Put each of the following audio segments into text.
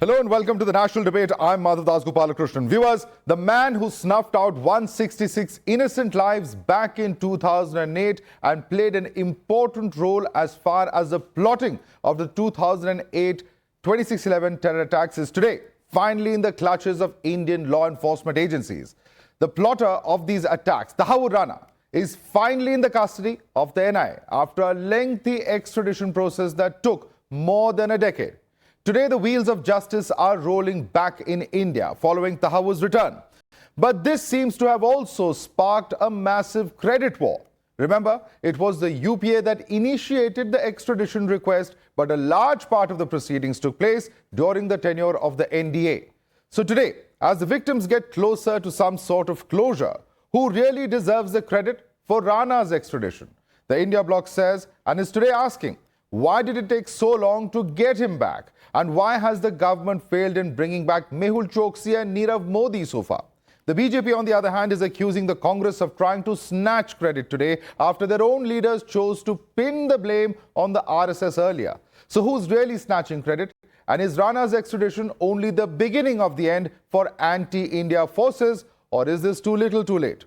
Hello and welcome to the national debate. I'm Madhavdas G. Viewers, the man who snuffed out 166 innocent lives back in 2008 and played an important role as far as the plotting of the 2008 26/11 terror attacks is today finally in the clutches of Indian law enforcement agencies. The plotter of these attacks, Tahawwur Rana, is finally in the custody of the NIA after a lengthy extradition process that took more than a decade. Today, the wheels of justice are rolling back in India following Tahawwur's return. But this seems to have also sparked a massive credit war. Remember, it was the UPA that initiated the extradition request, but a large part of the proceedings took place during the tenure of the NDA. So today, as the victims get closer to some sort of closure, who really deserves the credit for Rana's extradition? The India bloc says and is today asking, why did it take so long to get him back? And why has the government failed in bringing back Mehul Choksi and Nirav Modi so far? The BJP, on the other hand, is accusing the Congress of trying to snatch credit today after their own leaders chose to pin the blame on the RSS earlier. So who's really snatching credit? And is Rana's extradition only the beginning of the end for anti-India forces, or is this too little too late?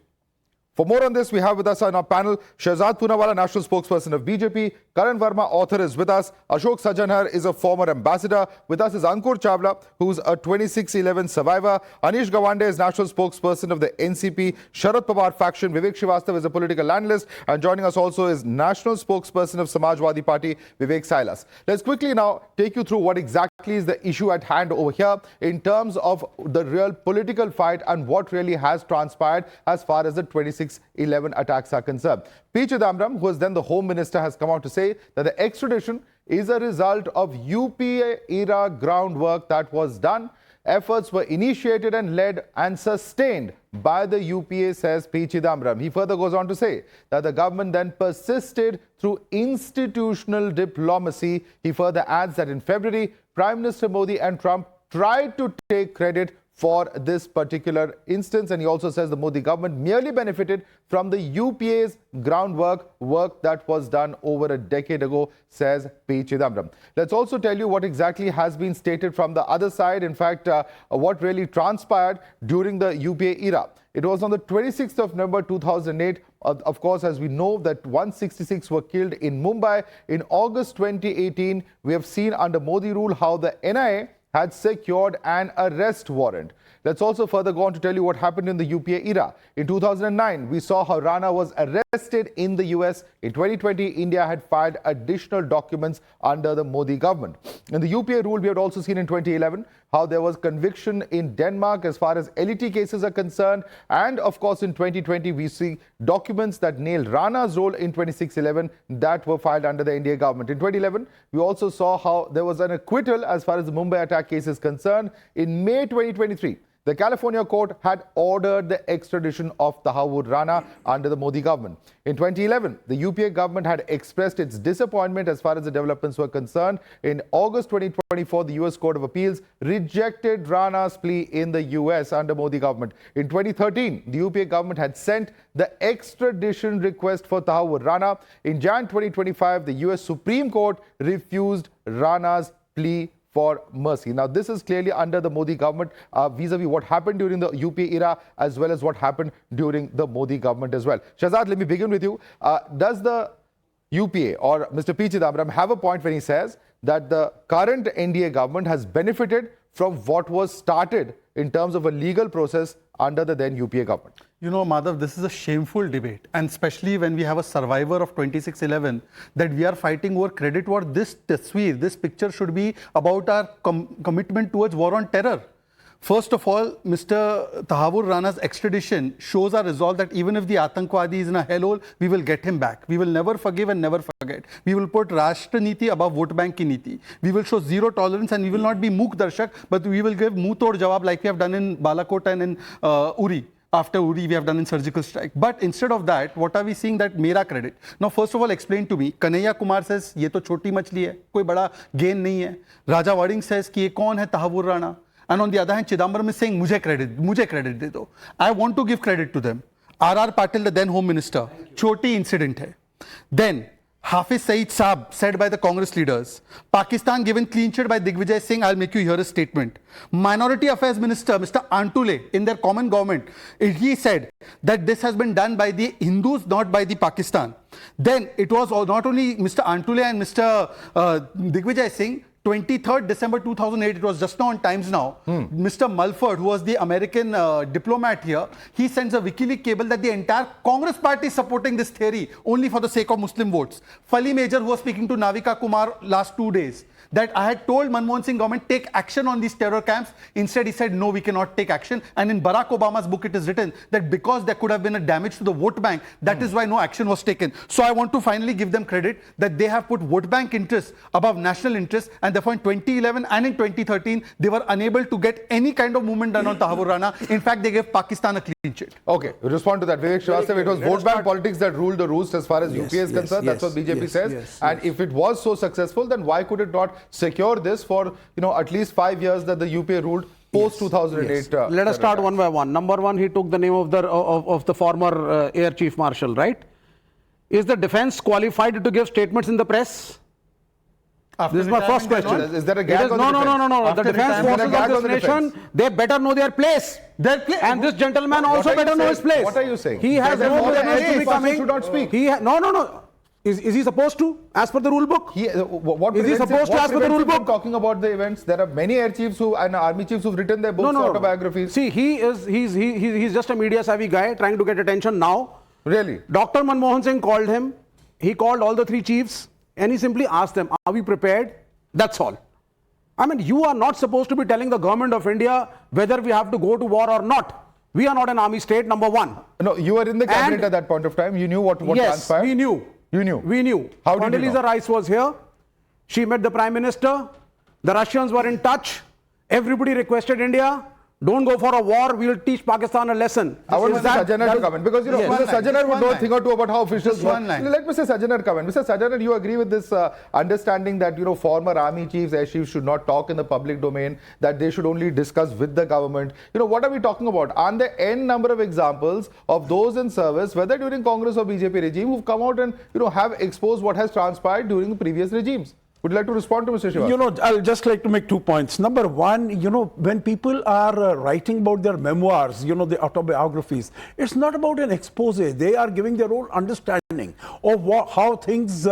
For more on this, we have with us on our panel Shehzad Poonawala, national spokesperson of BJP. Karan Verma, author, is with us. Ashok Sajanhar is a former ambassador. With us is Ankur Chawla, who's a 26/11 survivor. Anish Gawande is national spokesperson of the NCP Sharad Pawar faction. Vivek Srivastava is a political analyst. And joining us also is national spokesperson of Samajwadi Party, Vivek Silas. Let's quickly now take you through what exactly is the issue at hand over here in terms of the real political fight and what really has transpired as far as the 26/11 attacks are concerned. P. Chidambaram, who was then the Home Minister, has come out to say that the extradition is a result of UPA-era groundwork that was done. Efforts were initiated and led and sustained by the UPA, says P. Chidambaram. He further goes on to say that the government then persisted through institutional diplomacy. He further adds that in February, Prime Minister Modi and Trump tried to take credit for this particular instance, and he also says the Modi government merely benefited from the UPA's groundwork work that was done over a decade ago, says P. Chidambaram. Let's also tell you what exactly has been stated from the other side. In fact, what really transpired during the UPA era. It was on the 26th of November 2008. Of course, as we know, that 166 were killed in Mumbai. In August 2018, we have seen under Modi rule how the NIA had secured an arrest warrant. Let's also further go on to tell you what happened in the UPA era. In 2009, we saw how Rana was arrested in the US. In 2020, India had filed additional documents under the Modi government. In the UPA rule, we had also seen in 2011 how there was conviction in Denmark as far as LET cases are concerned. And of course, in 2020, we see documents that nail Rana's role in 26/11 that were filed under the NDA government. In 2011, we also saw how there was an acquittal as far as the Mumbai attack case is concerned. In May 2023, the California court had ordered the extradition of Tahawwur Rana under the Modi government. In 2011, the UPA government had expressed its disappointment as far as the developments were concerned. In August 2024, the US Court of Appeals rejected Rana's plea in the US under Modi government. In 2013, the UPA government had sent the extradition request for Tahawwur Rana. In Jan 2025, the US Supreme Court refused Rana's plea for mercy. Now, this is clearly under the Modi government vis-a-vis what happened during the UPA era as well as what happened during the Modi government as well. Shehzad, let me begin with you. Does the UPA or Mr. P. Chidambaram have a point when he says that the current NDA government has benefited from what was started in terms of a legal process under the then UPA government? You know, Madhav, this is a shameful debate, and especially when we have a survivor of 26/11, that we are fighting over credit war. This picture should be about our commitment towards war on terror. First of all, Mr. Tahawwur Rana's extradition shows our resolve that even if the Atankwadi is in a hellhole, we will get him back. We will never forgive and never forget. We will put Rashtra Niti above vote bank ki niti. We will show zero tolerance, and we will not be Mook Darshak, but we will give Muh Tod Jawab like we have done in Balakot and in Uri. After Uri, we have done in surgical strike. But instead of that, what are we seeing? That mera credit. Now, first of all, explain to me. Kanhaiya Kumar says, ye to choti machli hai, koi bada gain nahi hai. Raja Wading says, ki ye kaun hai Tahawwur Rana? And on the other hand, Chidambaram is saying, mujhe credit de do. I want to give credit to them. R.R. Patil, the then Home Minister, choti incident hai. Then, Hafiz Saeed Saab, said by the Congress leaders. Pakistan given clean sheet by Digvijay Singh. I'll make you hear his statement. Minority Affairs Minister Mr. Antule, in their common government, he said that this has been done by the Hindus, not by the Pakistan. Then it was not only Mr. Antule and Mr. Digvijay Singh. 23rd December 2008, it was just now on Times Now, Mr. Mulford, who was the American diplomat here, he sends a WikiLeaks cable that the entire Congress party is supporting this theory only for the sake of Muslim votes. Fali Major, who was speaking to Navika Kumar last 2 days, that I had told Manmohan Singh government take action on these terror camps. Instead, he said, no, we cannot take action. And in Barack Obama's book, it is written that because there could have been a damage to the vote bank, that is why no action was taken. So I want to finally give them credit that they have put vote bank interests above national interests, and therefore in 2011 and in 2013, they were unable to get any kind of movement done on Tahawwur Rana. In fact, they gave Pakistan a clean sheet. Okay, respond to that. Vivek Srivastava, it was vote bank politics that ruled the roost as far as UP is concerned. That's what BJP says. And if it was so successful, then why could it not secure this for at least 5 years that the UPA ruled post 2008? Let us start one by one. Number one, he took the name of the former Air Chief Marshal, right? Is the defense qualified to give statements in the press? This is my first question. Is there a gag on the defense? No. The defense forces of this nation, they better know their place. And this gentleman also better know his place. What are you saying? He has no business to be coming. Should not speak. No. Is he supposed to, as per the rule book? Is he supposed to, as per the rule book? Talking about the events, there are many air chiefs and army chiefs who've written their books, autobiographies. See, he's just a media savvy guy trying to get attention now. Really? Dr. Manmohan Singh called him. He called all the three chiefs and he simply asked them, are we prepared? That's all. I mean, you are not supposed to be telling the government of India whether we have to go to war or not. We are not an army state, number one. No, you were in the cabinet at that point of time. You knew what transpired? Yes, we knew. You knew? We knew. How did you know? Condoleezza Rice was here. She met the Prime Minister. The Russians were in touch. Everybody requested India, don't go for a war, we will teach Pakistan a lesson. I want Mr. Sajjanar to come in because Mr. Sajjanar would know a thing or two about how officials work. Let Mr. Sajjanar come in. Mr. Sajjanar, you agree with this understanding that former army chiefs, air chiefs should not talk in the public domain, that they should only discuss with the government. What are we talking about? Are there n number of examples of those in service, whether during Congress or BJP regime, who've come out and have exposed what has transpired during the previous regimes? Would you like to respond to Mr. Srivastava? I'll just like to make 2 points. Number one, when people are writing about their memoirs, the autobiographies, it's not about an expose. They are giving their own understanding of how things,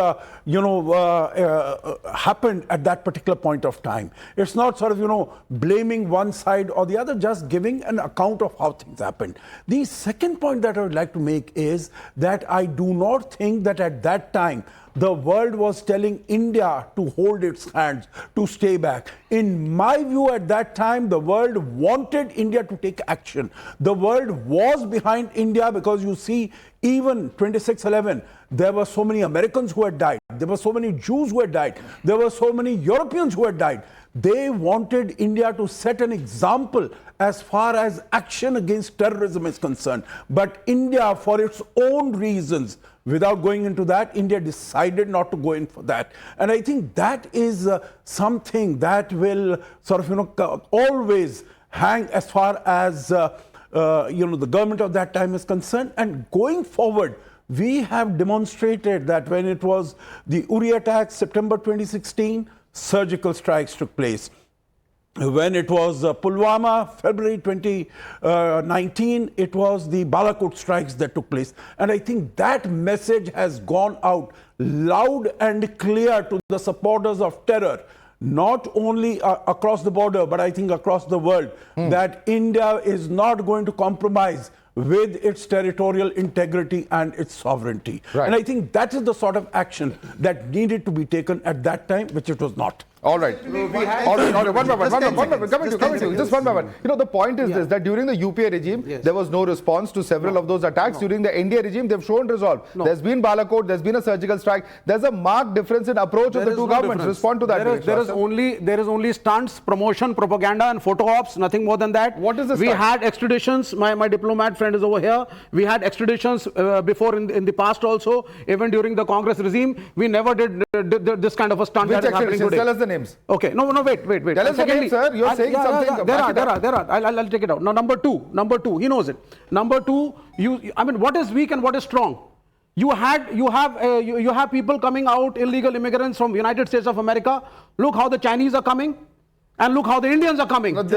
happened at that particular point of time. It's not sort of, blaming one side or the other, just giving an account of how things happened. The second point that I would like to make is that I do not think that at that time, the world was telling India to hold its hands, to stay back. In my view, at that time, the world wanted India to take action. The world was behind India because you see, even 26/11, there were so many Americans who had died. There were so many Jews who had died. There were so many Europeans who had died. They wanted India to set an example as far as action against terrorism is concerned. But India, for its own reasons, without going into that, India decided not to go in for that. And I think that is something that will sort of, always hang as far as, the government of that time is concerned. And going forward, we have demonstrated that when it was the Uri attacks, September 2016, surgical strikes took place. When it was Pulwama, February 2019, it was the Balakot strikes that took place. And I think that message has gone out loud and clear to the supporters of terror, not only across the border, but I think across the world, that India is not going to compromise with its territorial integrity and its sovereignty. Right. And I think that is the sort of action that needed to be taken at that time, which it was not. All right. One by one. Coming to you. Just one by one. The point is this, that during the UPA regime, there was no response to several of those attacks. During the NDA regime, they've shown resolve. There's been Balakot, there's been a surgical strike. There's a marked difference in approach of the two governments. Respond to that. There is only stunts, promotion, propaganda and photo ops, nothing more than that. What is the We had extraditions. My diplomat friend is over here. We had extraditions before in the past also. Even during the Congress regime, we never did this kind of a stunt that is happening today. Tell us the names. Okay, no, wait. Tell us the names, sir. You're saying something. There are. I'll take it out. Now, number two, he knows it. Number two, what is weak and what is strong? You have people coming out, illegal immigrants from United States of America. Look how the Chinese are coming. And look how the Indians are coming. Are we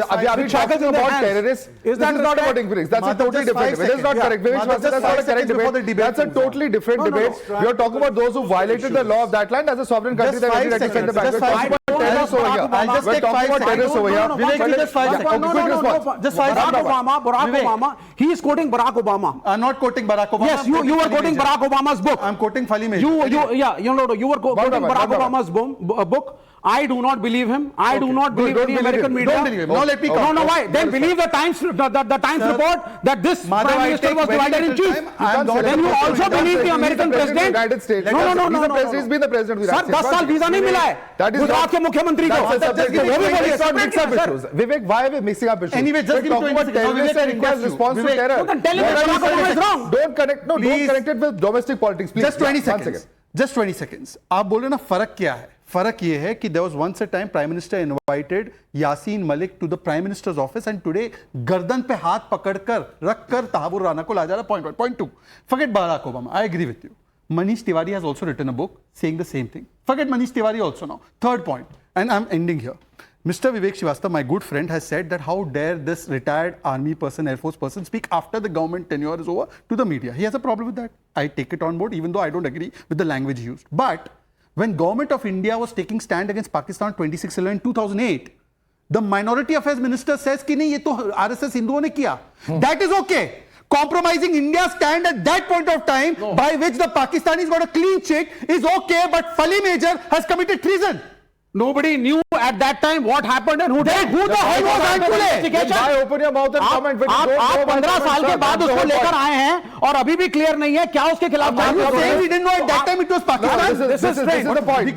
talking about terrorists? Is that not respect? about inquiries. That's a totally different debate. That's not correct. That's not a correct debate. That's a totally different debate. You're talking about those who violated the law of that land as a sovereign country. That has to defend the back. We're talking about terrorists over here. We're talking about terrorists over here. Vivek, just 5 seconds. No. Just 5 seconds. Barack Obama. He is quoting Barack Obama. I'm not quoting Barack Obama. Yes, you were quoting Barack Obama's book. I'm quoting Fali Major. You were quoting Barack Obama's book. I do not believe him. I do not believe any American media. Don't believe him. Now let me come. No, why? Then believe the Times report that this Prime Minister was divided in chief. Then you also believe the American President. United States. No. He's been the president of the United Sir, States. 10 साल visa नहीं मिला है गुजरात के मुख्यमंत्री को Vivek, why are we mixing up issues? Anyway, just give me 20 seconds. Terrorists and India's response to terror. Then tell him that Barack Obama is wrong. Don't connect it with domestic politics, please. Just 20 seconds. Just 20 seconds. आप बोल रहे ना फर्क क्या है? फर्क ये है कि there was once a time Prime Minister invited Yasin Malik to the Prime Minister's office and today गर्दन पे हाथ पकड़कर रखकर तहावुर राना को ला जा रहा. Point 1. Point 2. Forget Barack Obama. I agree with you. Manish Tiwari has also written a book saying the same thing. Forget Manish Tiwari also now. Third point, and I'm ending here. Mr. Vivek Srivastava, my good friend, has said that how dare this retired army person, Air Force person speak after the government tenure is over to the media. He has a problem with that. I take it on board even though I don't agree with the language used. But when government of India was taking stand against Pakistan 26/11 in 2008, the minority affairs minister says कि नहीं ये तो RSS हिंदुओं ने किया. That is okay. Compromising India's stand at that point of time by which the Pakistanis got a clean check is okay, but Fali Major has committed treason. Nobody knew at that time what happened and who did. Who the hell was Ankule? Why open your mouth and comment when you don't know आप about 15 साल के बाद उसको लेकर आए हैं और अभी भी क्लियर नहीं है क्या उसके खिलाफ Are you saying we didn't know at that time it was Pakistan? This is the point.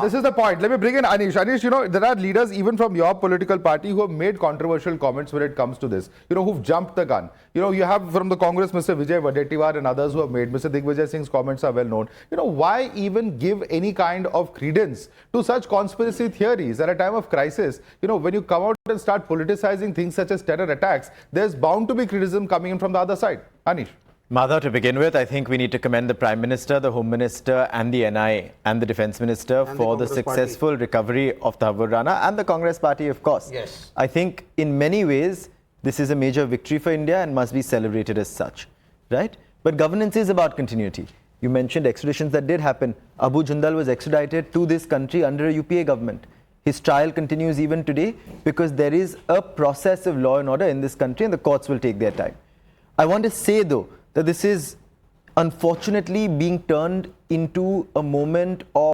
This is the point. Let me bring in Anish. Anish, you know, there are leaders even from your political party who have made controversial comments when it comes to this. You know, who've jumped the gun. You know, you have from the Congress Mr. Vijay Wadetiwar and others who have made. Mr. Digvijay Singh's comments are well known. You know, why even give any kind of credence to such conspiracy theories at a time of crisis? You know, when you come out and start politicizing things such as terror attacks, there's bound to be criticism coming in from the other side. Anish. Madhav, to begin with, I think we need to commend the Prime Minister, the Home Minister and the NI and the Defence Minister for the successful recovery of Tahawwur Rana and the Congress Party, of course. Yes. I think in many ways, this is a major victory for India and must be celebrated as such, right? But governance is about continuity. You mentioned extraditions that did happen. Abu Jundal was extradited to this country under a UPA government. His trial continues even today because there is a process of law and order in this country and the courts will take their time. I want to say though that this is unfortunately being turned into a moment of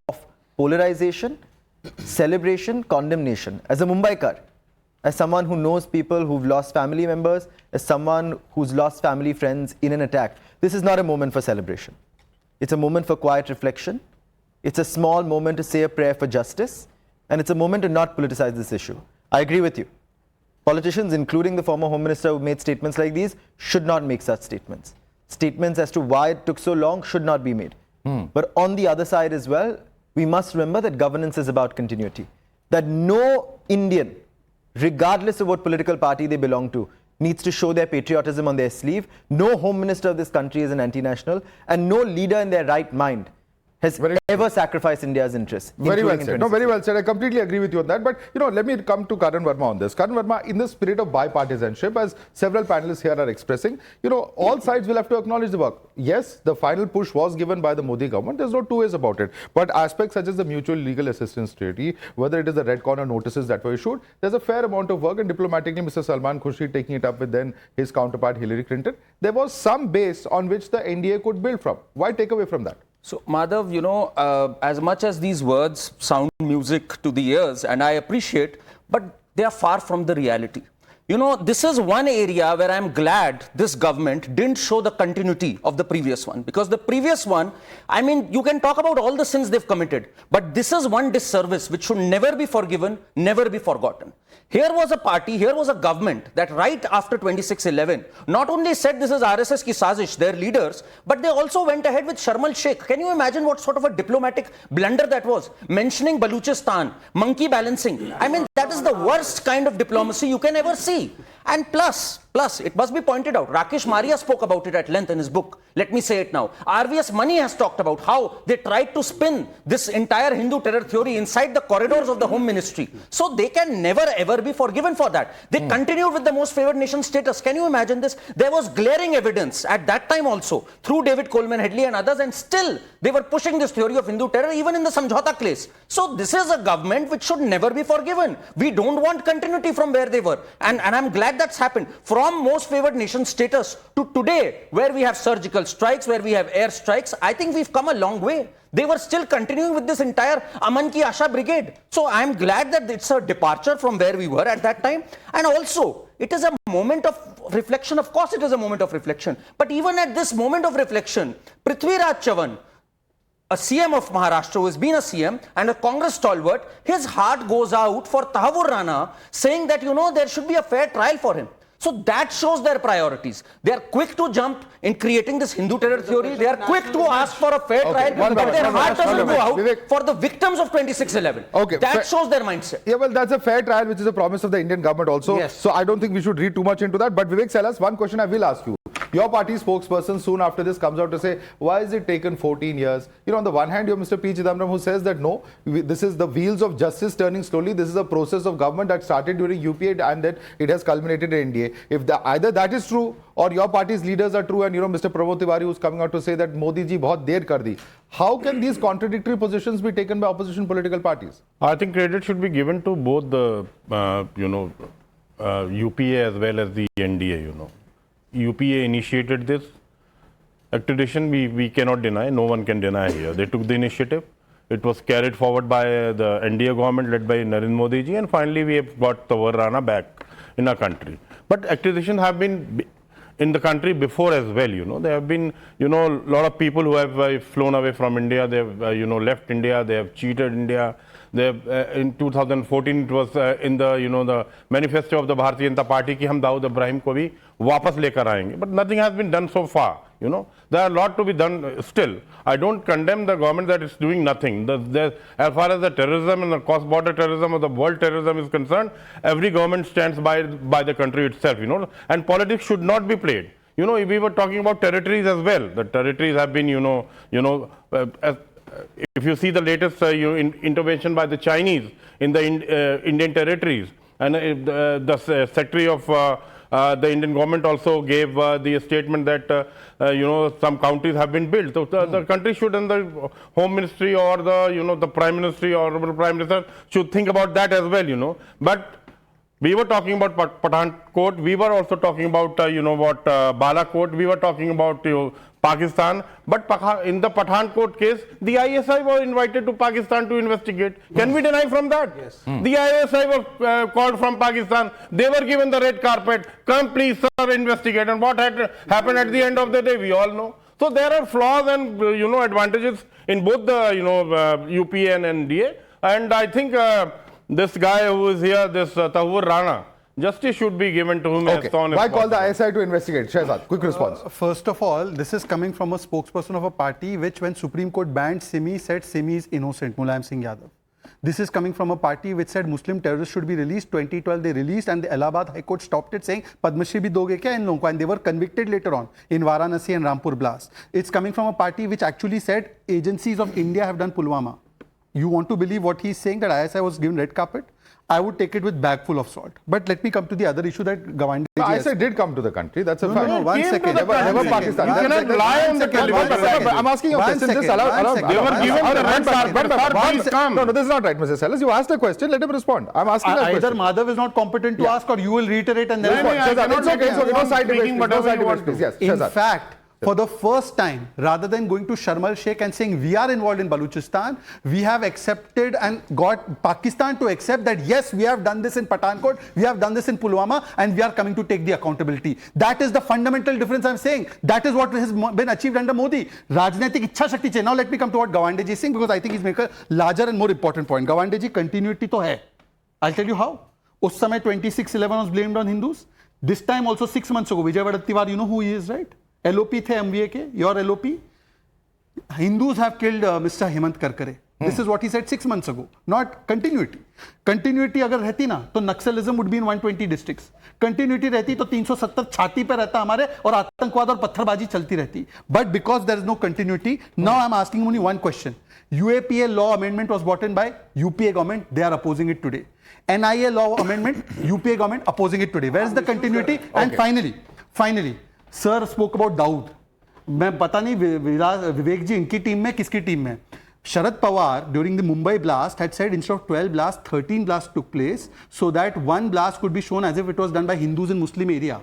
polarization, celebration, condemnation. As a Mumbaikar, as someone who knows people who've lost family members, as someone who's lost family friends in an attack, this is not a moment for celebration. It's a moment for quiet reflection. It's a small moment to say a prayer for justice. And it's a moment to not politicize this issue. I agree with you. Politicians, including the former Home Minister who made statements like these, should not make such statements. Statements as to why it took so long should not be made. But on the other side as well, we must remember that governance is about continuity. That no Indian, regardless of what political party they belong to, needs to show their patriotism on their sleeve. No Home Minister of this country is an anti-national, and no leader in their right mind has ever sacrificed India's interests. Very well said. No, very well said. I completely agree with you on that. But, you know, let me come to Karan Verma on this. Karan Verma, in the spirit of bipartisanship, as several panelists here are expressing, you know, all sides will have to acknowledge the work. Yes, the final push was given by the Modi government. There's no two ways about it. But aspects such as the mutual legal assistance treaty, whether it is the red corner notices that were issued, there's a fair amount of work. And diplomatically, Mr. Salman Khurshid taking it up with then his counterpart Hillary Clinton, there was some base on which the NDA could build from. Why take away from that? So, Madhav, you know, as much as these words sound music to the ears, and I appreciate, but they are far from the reality. You know, this is one area where I'm glad this government didn't show the continuity of the previous one. Because the previous one, I mean, you can talk about all the sins they've committed, but this is one disservice which should never be forgiven, never be forgotten. Here was a party, here was a government that right after 26/11 not only said this is RSS ki sazish, their leaders, but they also went ahead with Sharm el-Sheikh. Can you imagine what sort of a diplomatic blunder that was? Mentioning Baluchistan, monkey balancing. I mean, that is the worst kind of diplomacy you can ever see. And plus, it must be pointed out, Rakesh Maria spoke about it at length in his book. Let me say it now. RVS Mani has talked about how they tried to spin this entire Hindu terror theory inside the corridors of the Home Ministry. So they can never ever be forgiven for that. They continued with the most favored nation status. Can you imagine this? There was glaring evidence at that time also through David Coleman Headley and others, and still they were pushing this theory of Hindu terror even in the Samjhauta case. So this is a government which should never be forgiven. We don't want continuity from where they were. And I'm glad that's happened. From most favored nation status to today, where we have surgical strikes, where we have air strikes, I think we've come a long way. They were still continuing with this entire Aman Ki Asha brigade. So I'm glad that it's a departure from where we were at that time. And also, it is a moment of reflection. Of course, it is a moment of reflection. But even at this moment of reflection, Prithviraj Chavan, a CM of Maharashtra who has been a CM and a Congress stalwart, his heart goes out for Tahawwur Rana, saying that, there should be a fair trial for him. So that shows their priorities. They are quick to jump in creating this Hindu terror theory. They are quick to ask for a fair trial, but their heart doesn't go out for the victims of 26/11. Okay, that shows their mindset. Yeah, well, that's a fair trial, which is a promise of the Indian government also. Yes. So I don't think we should read too much into that. But Vivek Salas, one question I will ask you. Your party spokesperson soon after this comes out to say, why has it taken 14 years? On the one hand, you have Mr. P. Chidambaram who says that no, this is the wheels of justice turning slowly. This is a process of government that started during UPA and that it has culminated in NDA. If either that is true or your party's leaders are true, and Mr. Pramod Tiwari who's coming out to say that Modi ji bahut der kar di. How can these contradictory positions be taken by opposition political parties? I think credit should be given to both the UPA as well as the NDA. UPA initiated this. Extradition, we cannot deny, no one can deny here. They took the initiative. It was carried forward by the NDA government led by Narendra Modi-ji, and finally we have got Tahawwur Rana back in our country. But extradition have been in the country before as well. There have been, a lot of people who have flown away from India. They have, left India. They have cheated India. They have, in 2014, it was in the, the manifesto of the Bharatiya Janata Party ki hum Dawood Ibrahim ko bhi wapas lekar aayenge. But nothing has been done so far. There are a lot to be done still. I don't condemn the government that it's doing nothing. As far as the terrorism and the cross-border terrorism or the world terrorism is concerned, every government stands by the country itself, and politics should not be played. We were talking about territories as well. The territories have been, if you see the latest intervention by the Chinese in the Indian territories, and the Secretary of the Indian government also gave the statement that some counties have been built. So the country should, and the Home Ministry or the the Prime Ministry or Honorable Prime Minister should think about that as well. But we were talking about Pathankot. We were also talking about Balakot. We were talking about Pakistan. But in the Pathankot case, the ISI was invited to Pakistan to investigate. Can we deny from that? Yes. The ISI was called from Pakistan. They were given the red carpet. Come please, sir, investigate. And what had happened at the end of the day, we all know. So there are flaws and advantages in both the UPA and NDA. And I think this guy who is here, this Tahawwur Rana, justice should be given to whom has gone. Why call the ISI to investigate? Shehzad, quick response. First of all, this is coming from a spokesperson of a party which, when Supreme Court banned Simi, said Simi is innocent, Mulayam Singh Yadav. This is coming from a party which said Muslim terrorists should be released. 2012 they released, and the Allahabad High Court stopped it, saying Padma Shri bhi doge kya in logon ko, and they were convicted later on in Varanasi and Rampur blast. It's coming from a party which actually said agencies of India have done Pulwama. You want to believe what he's saying, that ISI was given red carpet? I would take it with bag full of salt. But let me come to the other issue that Gawande ji has. ISI did come to the country. That's a fact. No, 1 second. Never Pakistan. You cannot lie on the television. I'm asking you a question. Just allow. They were given the red carpet. No, this is not right, Mr. Sellers. You asked a question. Let him respond. I'm asking a question. Either Madhav is not competent to ask, or you will reiterate and then It's okay. No side debate. No side debate, please. Yes. In fact, for the first time, rather than going to Sharm el Sheikh and saying we are involved in Baluchistan, we have accepted and got Pakistan to accept that yes, we have done this in Pathankot, we have done this in Pulwama, and we are coming to take the accountability. That is the fundamental difference I'm saying. That is what has been achieved under Modi. Rajnaitik Ichha Shakti chahiye. Now let me come to what Gawande ji is saying, because I think he's making a larger and more important point. Gawande ji, continuity to hai. I'll tell you how. Us samay 26/11 was blamed on Hindus. This time also 6 months ago, Vijay Vadattiwar, you know who he is, right? LOP the MVA ke, your LOP. Hindus have killed Mr. Hemant Karkare. This is what he said 6 months ago, not continuity. Continuity अगर रहती ना तो Naxalism would be in 120 districts. Continuity रहती तो 370 छाती पे रहता हमारे और आतंकवाद और पत्थरबाजी चलती रहती. But because there is no continuity, now I'm asking only one question. UAPA law amendment was brought in by UPA government. They are opposing it today. NIA law amendment, UPA government opposing it today. Where is the continuity? And finally, sir spoke about Dawood. मैं पता नहीं विवेक जी इनकी team में किसकी team में. Sharad Pawar during the Mumbai blast had said instead of 12 blasts, 13 blasts took place so that one blast could be shown as if it was done by Hindus in Muslim area.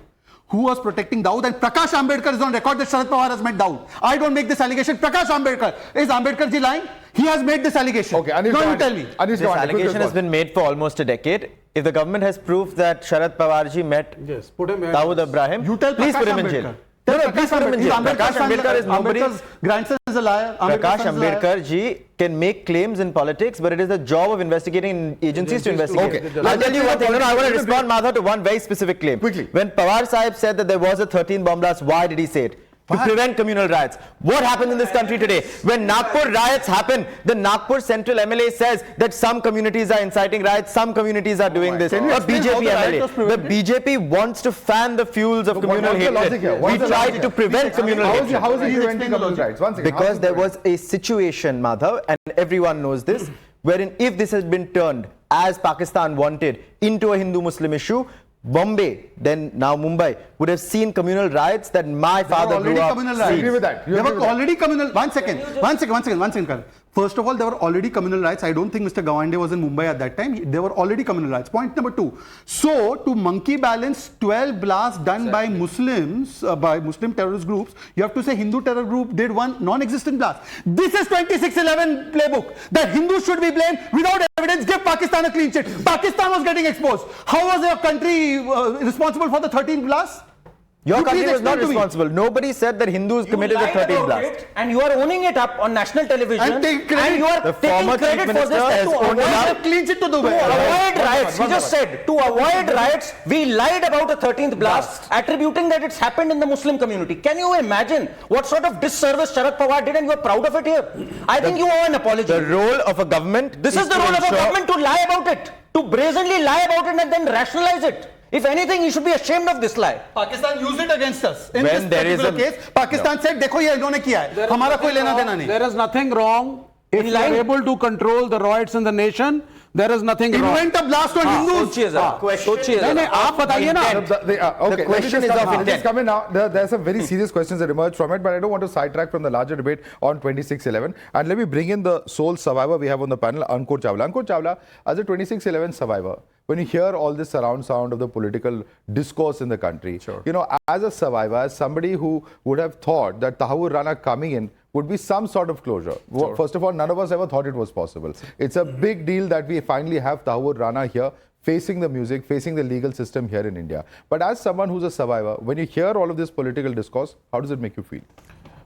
Who was protecting Dawood? And Prakash Ambedkar is on record that Sharad Pawar has met Dawood. I don't make this allegation. Prakash Ambedkar. Is Ambedkar ji lying? He has made this allegation. Okay, Anish, no, you tell me. Anish, This allegation has been made for almost a decade. If the government has proof that Sharad Pawar ji met put him Dawood Ibrahim, You tell please Prakash put him in Ambedkar. jail. Tell No, please put him in jail. Prakash Ambedkar is nobody's. Ambedkar's grandson is a liar. Prakash Ambedkar ji can make claims in politics, but it is the job of investigating agencies to investigate. Okay. I'll tell you one thing. No, I want to respond, Madhav, to one very specific claim. Quickly. When Pawar Sahib said that there was a 13 bomb blast, why did he say it? To prevent communal riots. What happened in this country today? When Nagpur riots happen, the Nagpur Central MLA says that some communities are inciting riots, some communities are doing this. A BJP MLA. The BJP wants to fan the fuels of communal hatred. We tried to prevent communal hatred. How is it preventing communal rights? One second. Because there was a situation, Madhav, and everyone knows this, wherein if this has been turned as Pakistan wanted into a Hindu-Muslim issue, Bombay, then now Mumbai, would have seen communal riots that my father grew up seeing. I agree with that. There were already communal. One second. First of all, there were already communal riots. I don't think Mr. Gawande was in Mumbai at that time. There were already communal riots. Point number 2. So, to monkey balance 12 blasts done by Muslims, by Muslim terrorist groups, you have to say Hindu terror group did one non-existent blast. This is 2611 playbook. That Hindus should be blamed without evidence. Give Pakistan a clean sheet. Pakistan was getting exposed. How was your country responsible for the 13 blasts? Your You country please was not explain to me. responsible. Nobody said that Hindus committed the lied 13 about blast. it, and you are owning it up on national television, And take credit. and you are The taking former credit chief for minister this has to owned it avoid, up. Clean sheet to to avoid riots. He just said, to avoid riots, we lied about a 13th blast, attributing that it's happened in the Muslim community. Can you imagine what sort of disservice Sharad Pawar did, and you are proud of it here? I think you owe an apology. The role of a government This is the to role of a ensure- government, to lie about it, to brazenly lie about it and then rationalize it. If anything, you should be ashamed of this lie. Pakistan used it against us. In When this there is particular a- case, Pakistan said, देखो ये इन्होंने किया है, हमारा कोई लेना देना नहीं. There is nothing wrong if you are line. able to control the riots in the nation. There is nothing wrong. Invent a blast on Hindus. नहीं, आप बताइए ना. Okay, question is of Let me intent. just come in now. There are some very serious questions that emerge from it, but I don't want to sidetrack from the larger debate on 2611. And let me bring in the sole survivor we have on the panel, Ankur Chawla. Ankur Chawla, as a 2611 survivor, when you hear all this surround sound of the political discourse in the country, you know, as a survivor, as somebody who would have thought that Tahawwur Rana coming in would be some sort of closure. First of all, none of us ever thought it was possible. It's a big deal that we finally have Tahawwur Rana here, facing the music, facing the legal system here in India. But as someone who's a survivor, when you hear all of this political discourse, how does it make you feel?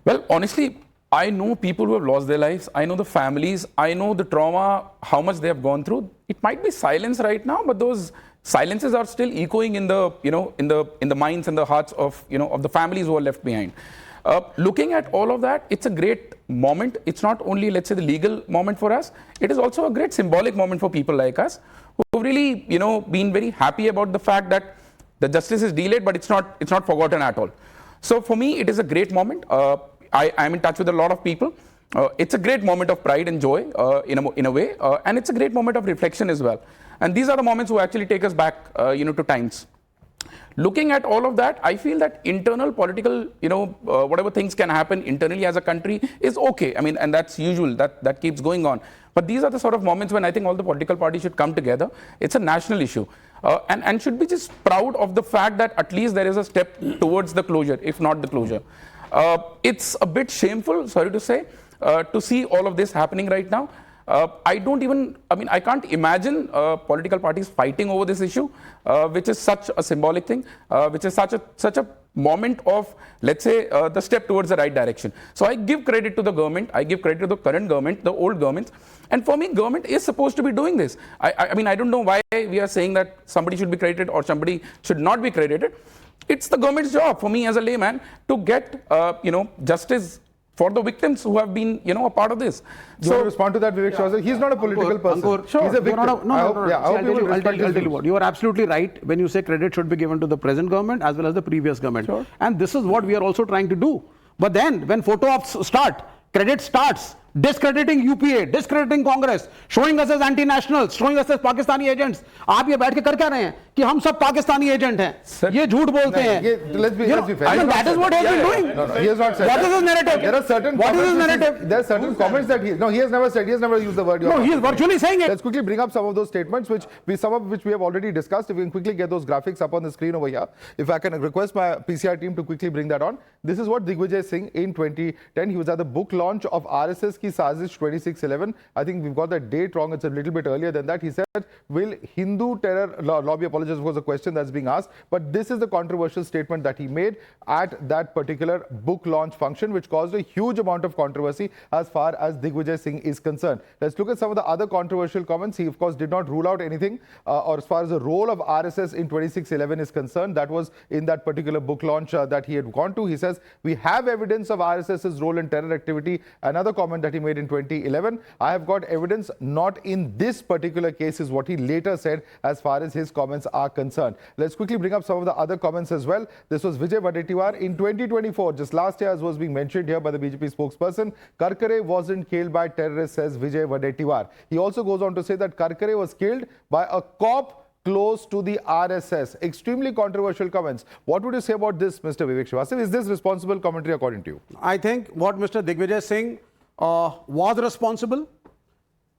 Well, honestly, I know people who have lost their lives. I know the families. I know the trauma, how much they have gone through. It might be silence right now, but those silences are still echoing in the, in the minds and the hearts of, of the families who are left behind. Looking at all of that, it's a great moment. It's not only, let's say, the legal moment for us. It is also a great symbolic moment for people like us who have really, been very happy about the fact that the justice is delayed, but it's not forgotten at all. So for me, it is a great moment. I'm in touch with a lot of people. It's a great moment of pride and joy in a way, and it's a great moment of reflection as well. And these are the moments who actually take us back, to times. Looking at all of that, I feel that internal political, whatever things can happen internally as a country is okay. I mean, and that's usual, that keeps going on. But these are the sort of moments when I think all the political parties should come together. It's a national issue. And should be just proud of the fact that at least there is a step towards the closure, if not the closure. It's a bit shameful, sorry to say, to see all of this happening right now. I can't imagine political parties fighting over this issue, which is such a symbolic thing, which is such a moment of, let's say, the step towards the right direction. So I give credit to the government, I give credit to the current government, the old governments, and for me, government is supposed to be doing this. I don't know why we are saying that somebody should be credited or somebody should not be credited. It's the government's job, for me as a layman, to get, justice for the victims who have been, a part of this. Do you want to respond to that, Vivek Shah? He's not a political person. Ankur, He's a victim. I'll tell you what. You are absolutely right when you say credit should be given to the present government as well as the previous government. Sure. And this is what we are also trying to do. But then when photo ops start, credit starts discrediting UPA, discrediting Congress, showing us as anti-nationals, showing us as Pakistani agents. आप ये बैठ के कर क्या रहे हैं कि हम सब पाकिस्तानी एजेंट हैं? ये झूठ बोलते हैं. Let's be fair. I mean, that is what he has been doing. No, he has not said What that. is his narrative? There are certain What is his comments narrative? There are certain comments that he has never said. He has never used the word. No, he is virtually saying it. Let's quickly bring up some of those statements, some of which we have already discussed. If we can quickly get those graphics up on the screen over here. If I can request my PCR team to quickly bring that on. This is what Digvijay Singh in 2010. He was at the book launch of RSS Ki Sazish 2611. I think we've got the date wrong. It's a little bit earlier than that. He said, will Hindu terror lobby, apologize for the question that's being asked, but this is the controversial statement that he made at that particular book launch function, which caused a huge amount of controversy as far as Digvijay Singh is concerned. Let's look at some of the other controversial comments. He, of course, did not rule out anything, or as far as the role of RSS in 2611 is concerned. That was in that particular book launch that he had gone to. He says, we have evidence of RSS's role in terror activity. Another comment that he made in 2011, I have got evidence not in this particular case, is what he later said as far as his comments are concerned. Let's quickly bring up some of the other comments as well. This was Vijay Wadetiwar in 2024, just last year, as was being mentioned here by the BJP spokesperson. Karkare wasn't killed by terrorists, says Vijay Wadetiwar. He also goes on to say that Karkare was killed by a cop close to the RSS. Extremely controversial comments. What would you say about this, Mr. Vivek Srivastava? Is this responsible commentary according to you? I think what Mr. Digvijay Singh was responsible.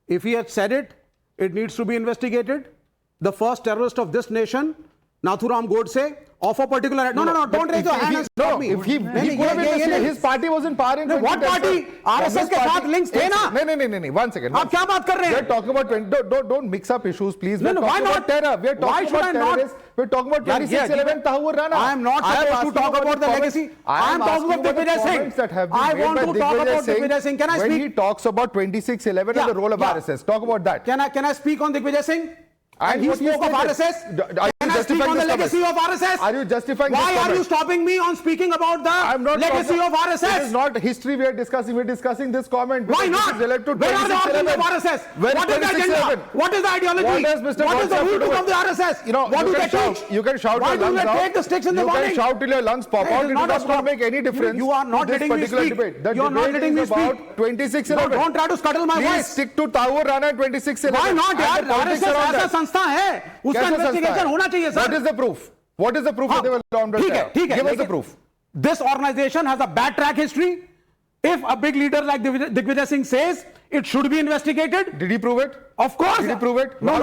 If he had said it, it needs to be investigated. The first terrorist of this nation, Nathuram Godse, of a particular... No, don't raise your hand and stop me. If he could have been, his party was in power in 2010. What party? RSS के साथ links थे ना? नहीं, 1 second. आप क्या बात कर रहे हैं? We're talking about don't mix up issues, please. No, why not? Terror. We're talking about terrorists. We're talking about 2611 Tahawwur Rana. I am not supposed to talk about the legacy. I am talking about Digvijay Singh. I want to talk about Digvijay Singh. Can I speak? When he talks about 2611 and the role of RSS, talk about that. Can I speak on Digvijay Singh? And he spoke of RSS. Can I speak on the legacy of RSS? Are you justifying this Why are comment? you stopping me on speaking about the legacy of RSS? It is not history we are discussing. We are discussing this comment. Why not? Where are the origins of RSS? What is the agenda? What is the ideology? What is the root of the RSS? What do they teach? You can shout Why your lungs do they out. take the sticks in the morning? You can shout till your lungs pop out. It does not make any difference. You are not letting me speak. You are not letting me speak. 2611. Don't try to scuttle my voice. Please stick to Tahawwur Rana 2611. Why not? RSS ऐसा संस्था है. उसका investigation होना चाहिए, sir. What is the proof? What is the proof that they were laundered? Give us the proof. This organization has a bad track history. If a big leader like Digvijay Singh says it should be investigated. Did he prove it? Of course. Did he prove it? No,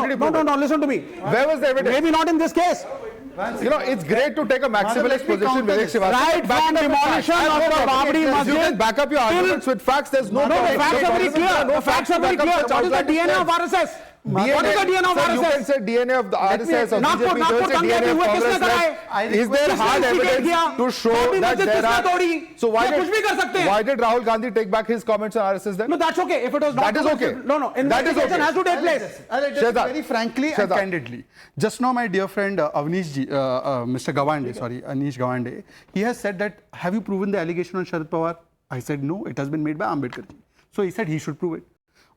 listen to me. Where was the evidence? Maybe not in this case. It's great to take a maximalist position, Vivek Srivastava. Right from demolition of the Babri Masjid. You can back up your arguments with facts. There's no the facts are very clear. The facts are very clear. What is the DNA of RSS? What is the DNA of RSS? You can say DNA of the RSS or BJP. Don't say DNA of Congress. Is there hard evidence to show that there are... So why did Rahul Gandhi take back his comments on RSS then? No, that's okay. If it was not... That is okay. No. Investigation has to take place. Very frankly and candidly. Just now my dear friend Anish Gawande, he has said that, have you proven the allegation on Sharad Pawar? I said no, it has been made by Ambedkar ji. So he said he should prove it.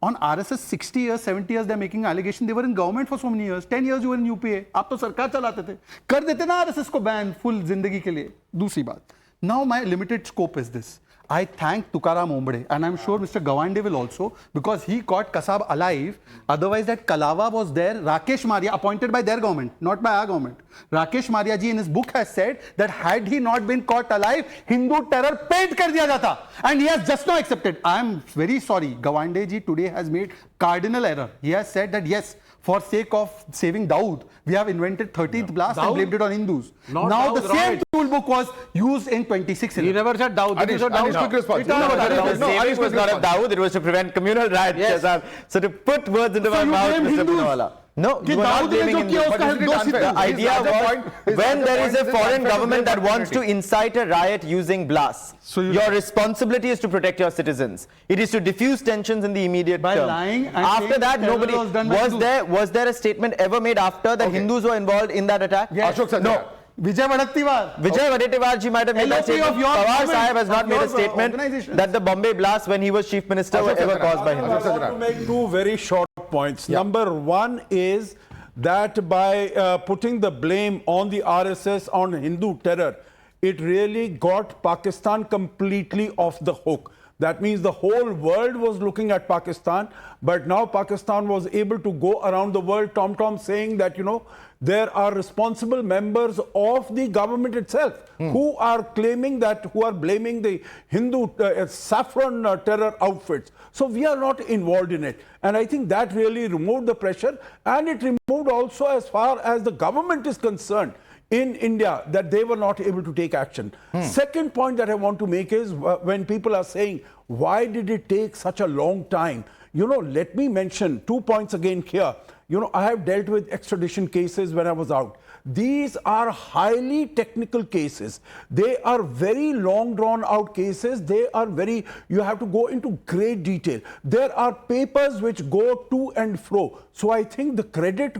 On RSS, 60 years, 70 years, they're making allegation. They were in government for so many years. 10 years you were in UPA. आप तो सरकार चलाते थे. कर देते ना RSS को ban full जिंदगी के लिए. दूसरी बात. Now my limited scope is this. I thank Tukaram Ombde, and I'm sure Mr. Gawande will also, because he caught Kasab alive. Otherwise, that Kalava was there. Rakesh Maria, appointed by their government, not by our government. Rakesh Maria ji in his book has said that had he not been caught alive, Hindu terror paid kar diya jata. And he has just now accepted. I am very sorry. Gawande ji today has made cardinal error. He has said that yes, for sake of saving Dawood, we have invented 13th blast and blamed it on Hindus. Now the same tool book was used in 2611. He never said Dawood. Quick response. It was not of Dawood, it was to prevent communal riots. Yes. So to put words into my mouth, Mr. Punawala. No, you are not blaming Hindus. The idea was when there is a foreign government that wants to incite a riot using blasts, so your responsibility is to protect your citizens. It is to diffuse tensions in the immediate term. Lying and after that, nobody was there a statement ever made after that Hindus were involved in that attack? Yes. Ashok Sanjay. No. Vijay Vadatiwar. Vijay Vadatiwar ji might have made that LOP of statement. your Pawar government, Sahib has not of made a your statement organization. that the Bombay blasts when he was chief minister were ever caused by him. I want to make two very short points. Number one is that by putting the blame on the RSS on Hindu terror, it really got Pakistan completely off the hook. That means the whole world was looking at Pakistan, but now Pakistan was able to go around the world, Tom saying that, you know, there are responsible members of the government itself who are claiming that, who are blaming the Hindu saffron terror outfits. So we are not involved in it. And I think that really removed the pressure, and it removed also as far as the government is concerned in India, that they were not able to take action. Second point that I want to make is when people are saying, why did it take such a long time? You know, let me mention 2 points again here. You know, I have dealt with extradition cases when I was out. These are highly technical cases. They are very long drawn out cases. They are very, you have to go into great detail. There are papers which go to and fro. So I think the credit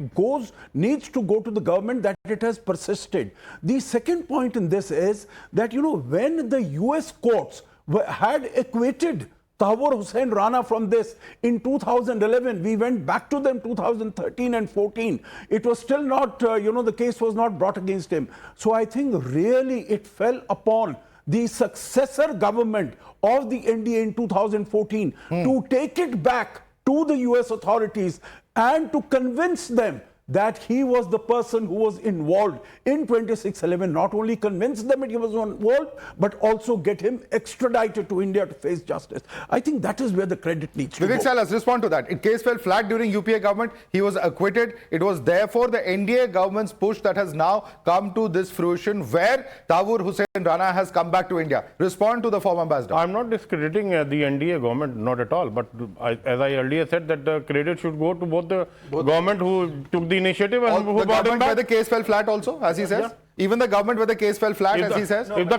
needs to go to the government that it has persisted. The second point in this is that, you know, when the US courts had acquitted Tahawwur Rana from this in 2011. We went back to them 2013 and 14. It was still not, the case was not brought against him. So I think really it fell upon the successor government of the NDA in 2014 to take it back to the US authorities and to convince them that he was the person who was involved in 2611, not only convince them that he was involved, but also get him extradited to India to face justice. I think that is where the credit needs to go. Vivek Salas, respond to that. It case fell flat during UPA government. He was acquitted. It was therefore the NDA government's push that has now come to this fruition where Tahawwur Rana has come back to India. Respond to the former ambassador. I'm not discrediting the NDA government, not at all. But as I earlier said, that the credit should go to both the government who took the initiative and who the brought him government where back. the case fell flat also, as he says? Yeah. Even the government where the case fell flat, as he says? If the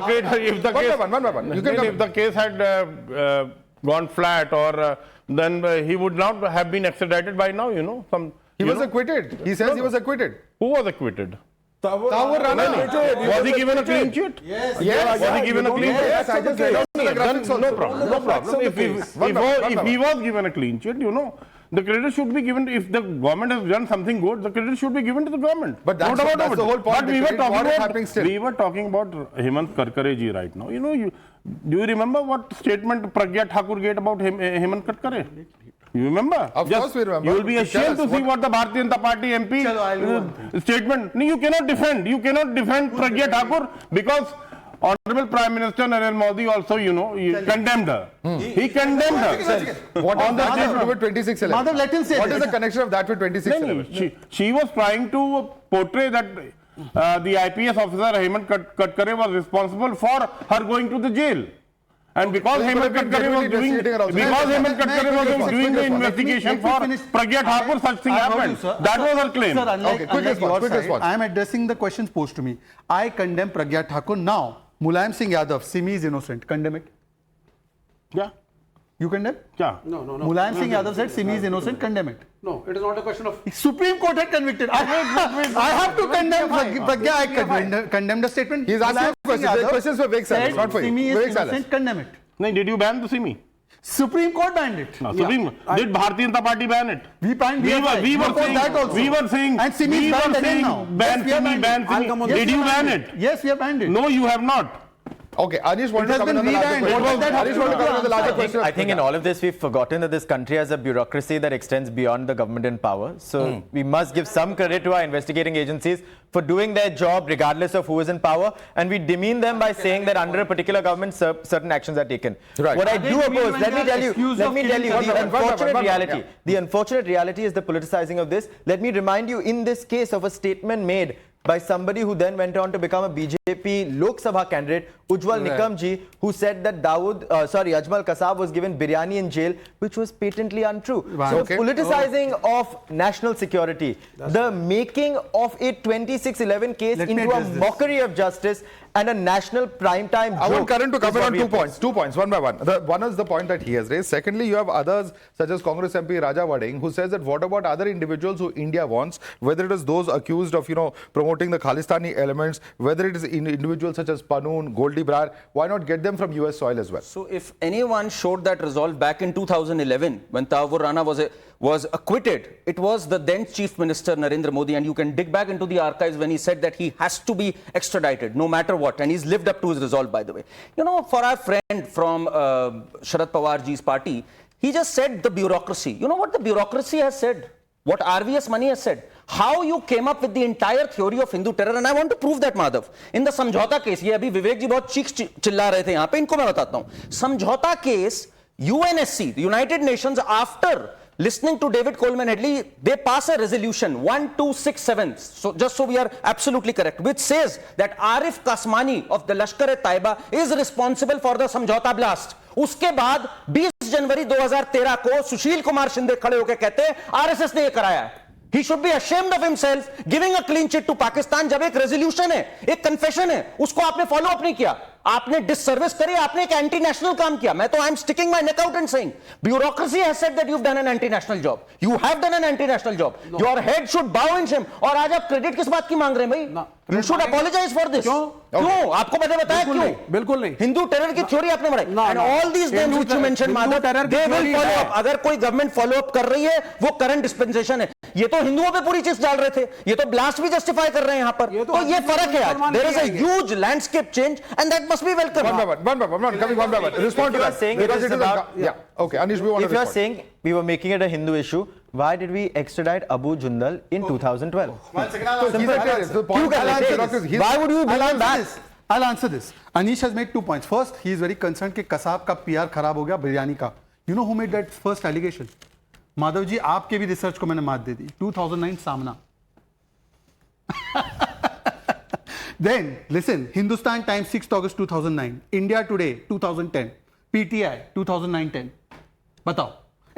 case had gone flat, or then he would not have been extradited by now, you know. He was acquitted. He says he was acquitted. Who was acquitted? Tahawwur Rana. Was he given a clean sheet? Yes. Was he given a clean sheet? Yes, I just read out the graphics also. No problem. No problem. If he was given a clean sheet, you know, the credit should be given. If the government has done something good, the credit should be given to the government. But that's the whole point. But we were talking about Hemant Karkare ji right now. You know, do you remember what statement Pragya Thakur gave about Hemant Karkare? You remember? Of course we remember. You will be ashamed to see what the Bharatiya Janata Party MP statement. No, you cannot defend. You cannot defend Pragya Thakur because Honorable Prime Minister Narendra Modi also, you know, condemned her. He condemned her. What on the statement with 2611? Madhav, let him say What this. is the connection of that with 2611? She was trying to portray that the IPS officer Hemant Karkare was responsible for her going to the jail. And because Hemant Karkare was doing the investigation for Pragya Thakur, such thing happened. That was her claim. Sir, unlike quick response. I am addressing the questions posed to me. I condemn Pragya Thakur now. Mulayam Singh Yadav, Simi is innocent. Condemn it. Yeah. You condemn? Yeah. No. Mulayam Singh Yadav said Simi is innocent. Condemn it. No, it is not a question of... Supreme Court had convicted. I have to condemn Pragya. I condemn the statement. He's asking questions. The questions for Vivek Salas, not for you. Simi is Vivek Salas. innocent. Condemn it. No, did you ban the Simi? Supreme Court banned it. No, did Bharatiya Janata Party ban it? We banned We were saying, and Simi is banned again now. ban Simi. Did you ban it? Yes, we have banned it. No, you have not. Okay, Anish wanted to comment on the larger question. Anish wanted to comment on the larger question. I think in all of this, we've forgotten that this country has a bureaucracy that extends beyond the government in power. So we must give some credit to our investigating agencies for doing their job regardless of who is in power. And we demean them by saying that under a particular government, certain actions are taken. Right. What I do oppose, let me tell you, the unfortunate reality is the politicizing of this. Let me remind you in this case of a statement made by somebody who then went on to become a BJP Lok Sabha candidate Ujjwal Nikamji, who said that Ajmal Kasab was given biryani in jail, which was patently untrue. So politicizing of national security, the making of a 2611 case into a mockery of justice and a national primetime joke. I want Karan to cover on 2 points. 2 points, one by one. One is the point that he has raised. Secondly, you have others such as Congress MP Raja Wading, who says that what about other individuals who India wants, whether it is those accused of, promoting the Khalistani elements, whether it is individuals such as Panoon, Goldie Brar, why not get them from US soil as well? So if anyone showed that resolve back in 2011, when Tahawwur Rana was acquitted, it was the then Chief Minister Narendra Modi, and you can dig back into the archives when he said that he has to be extradited, no matter what, and he's lived up to his resolve, by the way. For our friend from Sharad Pawar ji's party, he just said the bureaucracy. You know what the bureaucracy has said? What RVS Mani has said? How you came up with the entire theory of Hindu terror, and I want to prove that, Madhav. In the Samjhauta case, ये अभी विवेक जी बहुत चीख चिल्ला रहे थे यहाँ पे, इनको मैं बताता हूँ. Samjhauta case, UNSC, the United Nations, after listening to David Coleman Headley, they pass a resolution 1267. So just so we are absolutely correct, which says that Arif Kasmani of the Lashkar-e-Taiba is responsible for the Samjhauta blast. उसके बाद 20 जनवरी 2013 को सुशील कुमार शिंदे खड़े होकर कहते हैं RSS ने ये कराया है. He should be ashamed of himself giving a clean chit to Pakistan जब एक रेजोल्यूशन है, एक कन्फेशन है, उसको आपने फॉलो अप नहीं किया. आपने डिससर्विस करी, आपने एक एंटी नेशनल काम किया. मैं तो I am sticking my neck out and saying bureaucracy has said that you have done an anti national job. You have done an anti national job. Your head should बाउ इन Shem. और आज आप credit किस बात की मांग रहे हैं भाई? You should apologise for this. क्यों? आपको मैंने बताया क्यों? बिल्कुल नहीं. हिंदू टेरर की थ्योरी आपने बनाई. And all these names which you mention, Madhav, they will follow up. अगर कोई गवर्नमेंट फॉलो अप कर रही है, वो करंट डिस्पेंसेशन है. ये तो हिंदुओं पे पूरी चीज डाल रहे थे, ये तो ब्लास्ट भी जस्टिफाई कर रहे हैं यहाँ पर. तो ये फर्क है. आज there is a huge landscape change and that must be welcome. One by one, coming one by one. Respond to that. Because it is okay, Anish, we want to If you are saying we were making it a Hindu issue, why did we extradite Abu Jundal in 2012? One second, Why would you bring him back? I'll answer this. Anish has made 2 points. First, he is very concerned कि कसाब का PR खराब हो गया बिरयानी का. You know who made that first allegation? Madhav ji, आपके भी research को मैंने मात दे दी. 2009 सामना. Then, listen, Hindustan Times 6th August 2009, India Today 2010, PTI 2009-10. बताओ.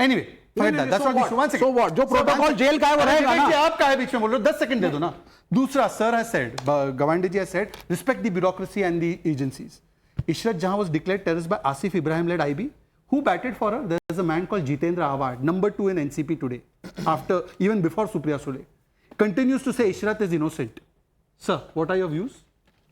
Anyway, forget that. That's not the issue. One second. So what? जो प्रोटोकॉल जेल का है वो रहेगा ना. आप का है बीच में बोल रहे हो, 10 सेकंड दे दो ना. दूसरा, sir has said, Gawande ji has said, respect the bureaucracy and the agencies. Ishrat Jahan was declared terrorist by Asif Ibrahim-led IB. Who batted for her? There is a man called Jitendra Awad, number 2 in NCP today, even before Supriya Sule. Continues to say Ishrat is innocent. Sir, what are your views?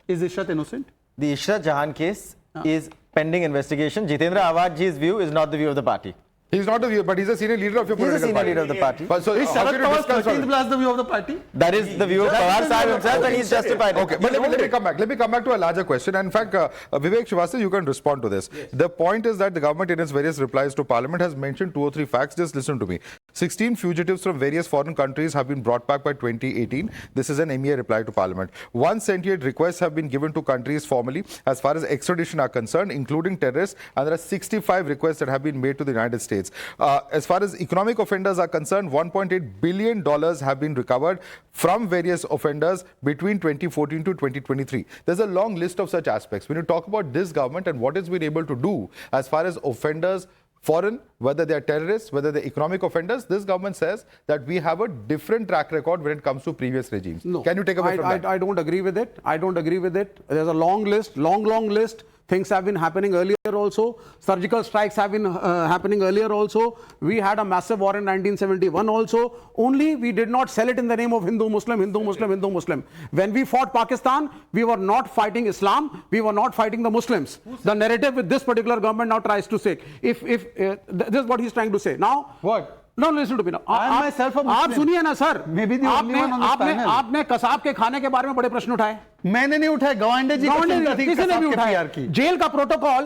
Is Ishrat innocent? The Ishrat Jahan case is pending investigation. Jitendra Awad ji's view is not the view of the party. He's not the view, but he's a senior leader of your political party. He's a senior leader of the party. But so Is Sharad Pawar's 13th blast the view of the party? That is the view of Pawar Sahib himself, and he's justified. Okay, but let me come back. Let me come back to a larger question. And in fact, Vivek Srivastava, you can respond to this. Yes. The point is that the government, in its various replies to Parliament, has mentioned 2 or 3 facts. Just listen to me. 16 fugitives from various foreign countries have been brought back by 2018. This is an MEA reply to Parliament. 178 requests have been given to countries formally as far as extradition are concerned, including terrorists, and there are 65 requests that have been made to the United States. As far as economic offenders are concerned, $1.8 billion have been recovered from various offenders between 2014 to 2023. There's a long list of such aspects. When you talk about this government and what it's been able to do as far as offenders, foreign, whether they are terrorists, whether they're economic offenders, this government says that we have a different track record when it comes to previous regimes. No, can you take away from that? I don't agree with it. I don't agree with it. There's a long list, long list. Things have been happening earlier also. Surgical strikes have been happening earlier also. We had a massive war in 1971 also. Only we did not sell it in the name of Hindu, Muslim, Hindu, Muslim, Hindu, Muslim. When we fought Pakistan, we were not fighting Islam. We were not fighting the Muslims. The narrative with this particular government now tries to say. If this is what he's trying to say. Now, what? No, listen to me now. I am myself a Muslim. आप सुनिए ना sir. Maybe the only one on this panel. आपने कसाब के खाने के बारे में बड़े प्रश्न उठाए. मैंने नहीं उठाए, गवांडे जी किसी ने भी उठाया. जेल का प्रोटोकॉल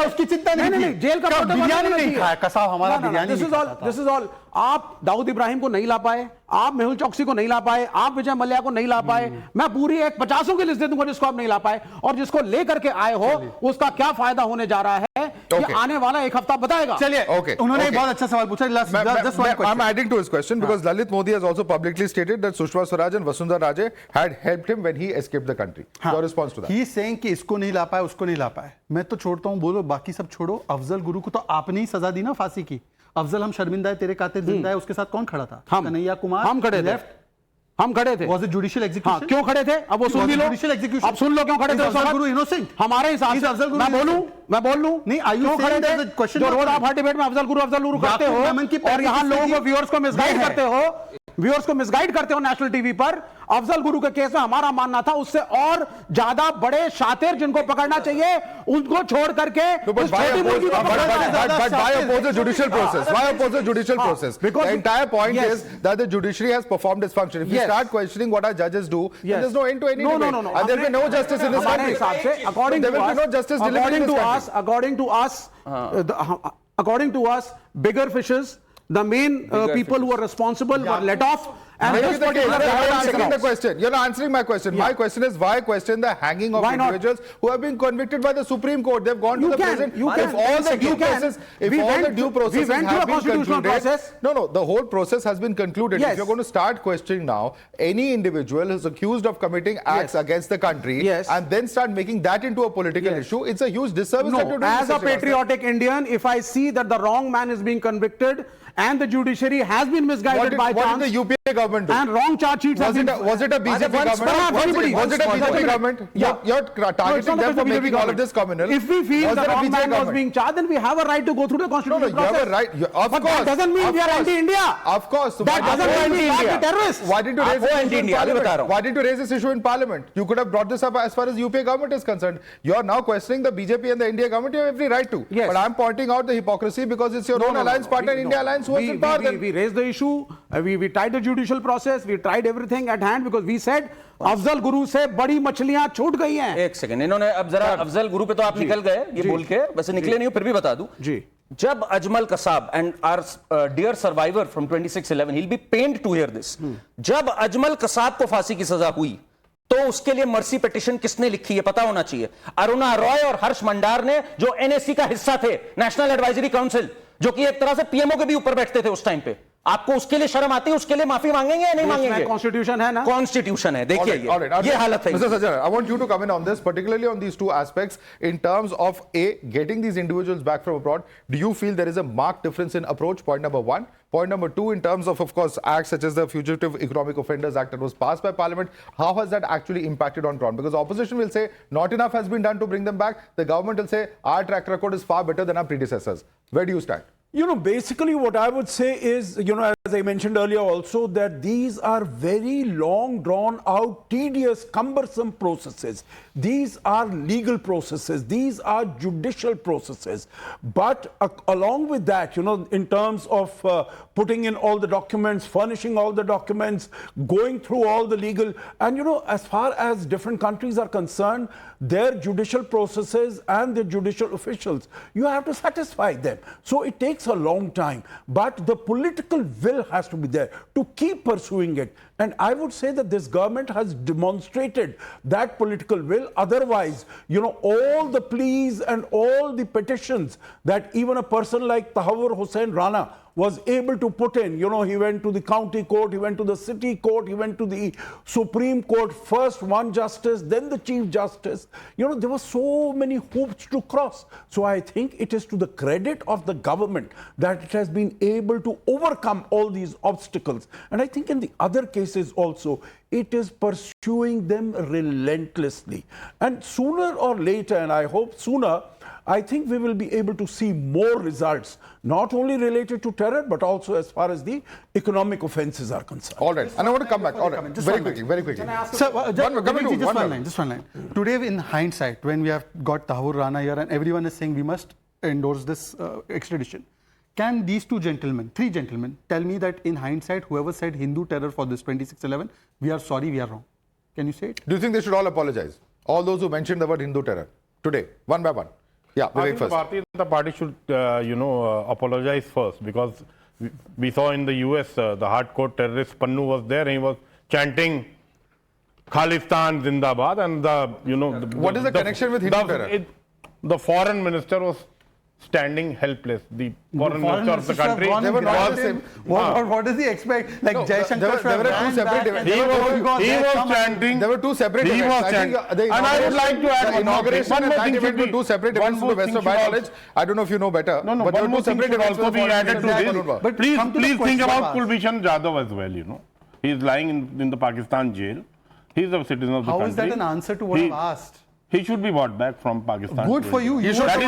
उसकी चिंता नहीं. जेल का प्रोटोकॉल बिरयानी नहीं खाया, कसाब हमारा बिरयानी नहीं खाता. This is all. आप दाऊद इब्राहिम को नहीं ला पाए, आप मेहुल चौकसी को नहीं ला पाए, आप विजय मल्ल्या को नहीं ला पाए. मैं पूरी एक 50 की लिस्ट दे दूंगा जिसको आप नहीं ला पाए, और जिसको लेकर के आए हो उसका क्या फायदा होने जा रहा है ये आने वाला एक हफ्ता बताएगा. चलिए, उन्होंने बहुत अच्छा सवाल पूछा. I'm adding to his question because Lalit Modi has also publicly stated that Sushma Swaraj and Vasundhara Raje had helped helped him when he escaped the country. Your response to that? He is saying कि इसको नहीं ला पाए, उसको नहीं ला पाए. मैं तो छोड़ता हूँ, बोलो बाकी सब छोड़ो. अफजल गुरु को तो आपने ही सजा दी ना फांसी की. अफजल हम शर्मिंदा है, तेरे कातिल जिंदा है, उसके साथ कौन खड़ा था? कन्हैया कुमार. हम खड़े थे. हम खड़े थे. Was it judicial execution? क्यों खड़े थे? अब वो सुन भी लो. Judicial execution. अब सुन लो क्यों खड़े थे? अफजल गुरु innocent. हमारे हिसाब से मैं बोल लूं नहीं, क्यों खड़े थे? जो रोज आप हर डिबेट में अफजल गुरु करते हो और यहाँ लोगों को व्यूअर्स को मिसगाइड करते हो नेशनल टीवी पर. अफजल गुरु के केस में हमारा मानना था उससे और ज्यादा बड़े शातिर जिनको पकड़ना चाहिए उनको छोड़ करके why oppose the judicial process? Why oppose the judicial process? Because the entire point is that the judiciary has performed its function. If you start questioning what our judges do, then there's no end to any debate. No. And there will be no justice in this country. There will be no justice delivered in this country. According to us, bigger fishes, the main people who are responsible were let off. And You're not answering the question. You're not answering my question. My question is, why question the hanging of individuals who have been convicted by the Supreme Court? They've gone to the prison. If all the due processes have been concluded, no, the whole process has been concluded. If you're going to start questioning now any individual who's accused of committing acts against the country and then start making that into a political issue, it's a huge disservice. No, as a patriotic Indian, if I see that the wrong man is being convicted and the judiciary has been misguided by chance, what did the UPA government do? And wrong charge sheets have been... Was it a BJP government? Was it a BJP government? You're targeting them for making all of this communal. If we feel the wrong man was being charged, then we have a right to go through the constitutional process. You have a right. Of course. That doesn't mean we are anti-India. Of course. That doesn't mean we are anti-terrorists. Why did you raise this issue in Parliament? Why did you raise this issue in Parliament? You could have brought this up as far as UPA government is concerned. You are now questioning the BJP and the India government. You have every right to. Yes. But I'm pointing out the hypocrisy because it's your own alliance partner, India Alliance, who was in power. We raised the issue. We tried the judicial process. We tried everything at hand because we said Afzal Guru से बड़ी मछलियां छूट गई हैं. एक second, इन्होंने अब जरा अफजल गुरु पे तो आप निकल गए ये बोल के, वैसे निकले नहीं हो, फिर भी बता दूं. जी. जब Ajmal Kasab and our dear survivor from 26/11, he'll be pained to hear this. जब अजमल कसाब को फांसी की सजा हुई तो उसके लिए मर्सी पिटीशन किसने लिखी है पता होना चाहिए. अरुणा रॉय और हर्ष मंडार ने, जो एनएससी का हिस्सा थे, नेशनल एडवाइजरी काउंसिल, जो कि एक तरह से पीएमओ के भी ऊपर बैठते थे उस टाइम पे. आपको उसके लिए शर्म आती है? उसके लिए माफी मांगेंगे या नहीं मांगेंगे? कॉन्स्टिट्यूशन है ना, कॉन्स्टिट्यूशन है. देखिए ये हालत है. Mr. Sajjan, I want you to come in on this, particularly on these two aspects in terms of getting these individuals back from abroad. Do you feel there is a marked difference in approach? Point number one. Point number two, in terms of course, acts such as the Fugitive Economic Offenders Act that was passed by Parliament, how has that actually impacted on ground? Because opposition will say not enough has been done to bring them back. The government will say our track record is far better than our predecessors. Where do you stand? Basically what I would say is, as I mentioned earlier also, that these are very long, drawn out, tedious, cumbersome processes. These are legal processes. These are judicial processes. But along with that, in terms of putting in all the documents, furnishing all the documents, going through all the legal, and as far as different countries are concerned, their judicial processes and their judicial officials, you have to satisfy them. So it takes a long time, but the political will has to be there to keep pursuing it. And I would say that this government has demonstrated that political will. Otherwise, all the pleas and all the petitions that even a person like Tahawwur Rana was able to put in. He went to the county court, he went to the city court, he went to the Supreme Court, first one justice, then the chief justice. There were so many hoops to cross. So I think it is to the credit of the government that it has been able to overcome all these obstacles. And I think in the other cases also, it is pursuing them relentlessly. And sooner or later, and I hope sooner, I think we will be able to see more results, not only related to terror, but also as far as the economic offences are concerned. All right. And I want to come back. All right. Very quickly. Sir, just one line. Today, in hindsight, when we have got Tahawwur Rana here and everyone is saying we must endorse this extradition, can these three gentlemen, tell me that in hindsight, whoever said Hindu terror for this 26/11, we are sorry, we are wrong? Can you say it? Do you think they should all apologize? All those who mentioned the word Hindu terror today, one by one. Yeah, I think the party should, apologize first, because we saw in the US the hardcore terrorist Pannu was there and he was chanting Khalistan Zindabad, and what is the connection with Hindu terror? The foreign minister was standing helpless. The foreign minister of the ministers have country gone They were not grabbed the same. him. What does he expect? Like Jaishankar there were two separate debates. he was chanting. There were two separate He events. was I think chanting. the And I would like to add the one more thing. inauguration One and more that thing event should were be- two separate one events to more the best thing of my should knowledge. I don't know if you know better. No, but there one were more two thing separate should events also for be the added to Foreign this. Minister. But Please come to the think question about asked. Kulbhushan Jadhav as well, He is lying in the Pakistan jail. He is a citizen of the country. How is that an answer to what I've asked? He should be brought back from Pakistan. Good for you. You should- That is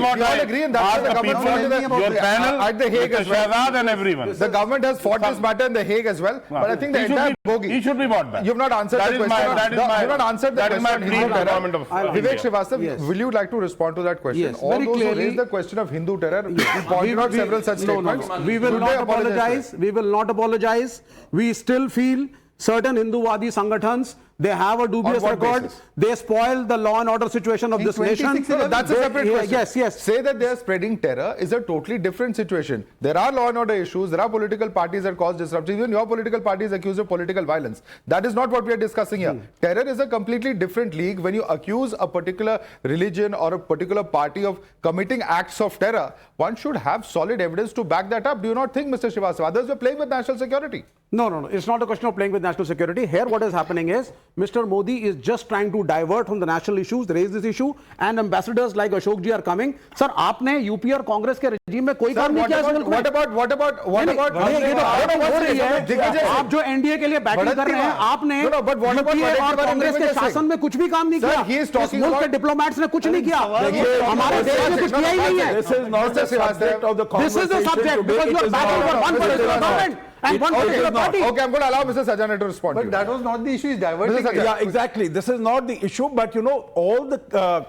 what we all I agree, and that's ask what the the government people, wanted about your this. panel, At the Hague Mr. as well. Shahzad and everyone. The government has fought this matter in the Hague as well. But I think the He should entire be- bogey. He should be brought back. You've not answered That the is question. that is my- You've not answered the that is my question. plea to the government of Vivek India. Srivastava, Yes. will you like to respond to that question? Yes, All very those who clearly. raised the question of Hindu terror, we pointed out several such statements. We will Should not they apologize to apologize. We will not apologize. We still feel certain Hinduvadi Sangatans, they have a dubious what record. basis? They spoil the law and order situation of In this nation. 2016, No, that's a separate They- question. Yes. Say that they are spreading terror is a totally different situation. There are law and order issues. There are political parties that cause disruption. Even your political party is accused of political violence. That is not what we are discussing here. Terror is a completely different league. When you accuse a particular religion or a particular party of committing acts of terror, one should have solid evidence to back that up. Do you not think, Mr. Srivastava? Others were playing with national security. No. It's not a question of playing with national security. Here what is happening is Mr. Modi is just trying to divert from the national issues, raise this issue, and ambassadors like Ashok ji are coming. Sir, आपने UP और कांग्रेस के regime में कोई काम नहीं किया इस मुल्क में। What about नहीं, ये तो बात हो रही है। आप जो एनडीए के लिए बैटिंग कर रहे हैं, आपने No, but what about UPA what और about कांग्रेस के Individual शासन Singh? में कुछ भी काम नहीं Sir, किया। he is इस talking मुल्क के about- डिप्लोमेट्स ने कुछ नहीं किया। हमारे देश में कुछ किया ही नहीं है। This is not the subject of the This is the conversation subject today. because you It are is battling not. for one This is particular not. government and one particular party. Okay, I'm going to allow Mr. Sajana to respond to But you. that was not the issue. He's diverting Mr. it. Sajjan. Yeah, exactly. This is not the issue, but all the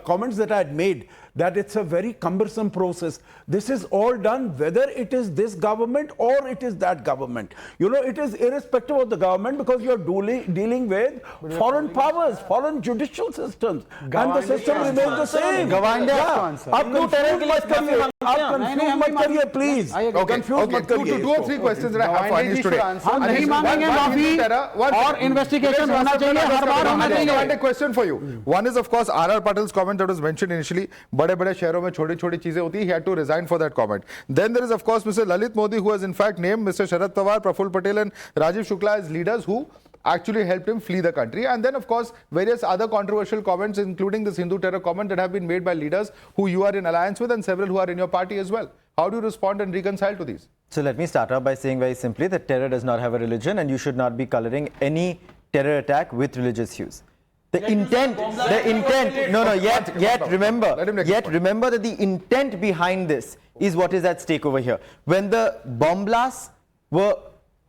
comments that I had made, that it's a very cumbersome process. This is all done whether it is this government or it is that government. It is irrespective of the government because you're dealing with foreign powers, foreign judicial systems, and the system remains the same. Gawande has to answer. आप confuse मत करिए, आप confuse मत करिए, please. Confuse मत करिए Two or three questions that I have for Gawande Anish ji today. should answer. हम नहीं मांगेंगे माफी और इन्वेस्टिगेशन होना चाहिए, हर बार होना I चाहिए। have a question for you. One is, of course, R.R. Patel's comment that was mentioned initially. बड़े-बड़े शहरों में छोटी-छोटी चीजें होती हैं. He had to resign for that comment. Then there is, of course, Mr. Lalit Modi, who has in fact named Mr. Sharad Pawar, Prafull Patel, and Rajiv Shukla as leaders who actually helped him flee the country. And then, of course, various other controversial comments, including this Hindu terror comment that have been made by leaders who you are in alliance with and several who are in your party as well. How do you respond and reconcile to these? So let me start off by saying very simply that terror does not have a religion and you should not be coloring any terror attack with religious hues. Yet remember that the intent behind this is what is at stake over here. When the bomb blasts were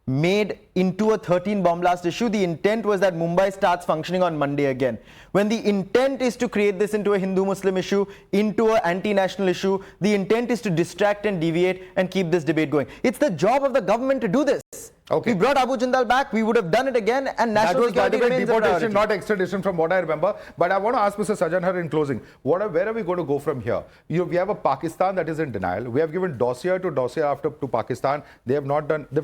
made into a 13 bomb blast issue, the intent was that Mumbai starts functioning on Monday again. When the intent is to create this into a Hindu-Muslim issue, into an anti-national issue, the intent is to distract and deviate and keep this debate going. It's the job of the government to do this. Okay. We brought Abu Jindal back, we would have done it again, and That national was, by the security way, remains a deportation, priority. not extradition, from what I remember. But I want to ask Mr. Sajjan in closing, where are we going to go from here? We have a Pakistan that is in denial. We have given dossier to Pakistan. They've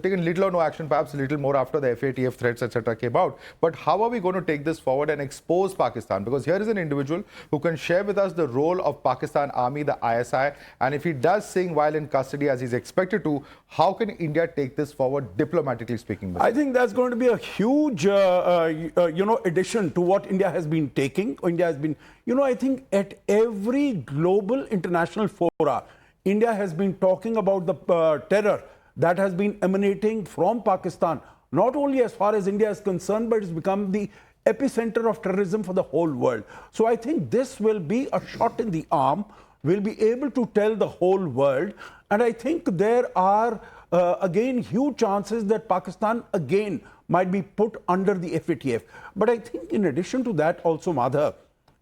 taken little or no action, perhaps little more after the FATF threats, etc. came out. But how are we going to take this forward and expose Pakistan? Because here is an individual who can share with us the role of Pakistan Army, the ISI, and if he does sing while in custody as he's expected to, how can India take this forward diplomatically speaking? I think that's going to be a huge, addition to what India has been taking. India has been, I think at every global international fora, India has been talking about the terror that has been emanating from Pakistan, not only as far as India is concerned, but it's become the epicenter of terrorism for the whole world. So I think this will be a shot in the arm. We'll be able to tell the whole world. And I think there are, again, huge chances that Pakistan, again, might be put under the FATF. But I think in addition to that also, Madhav,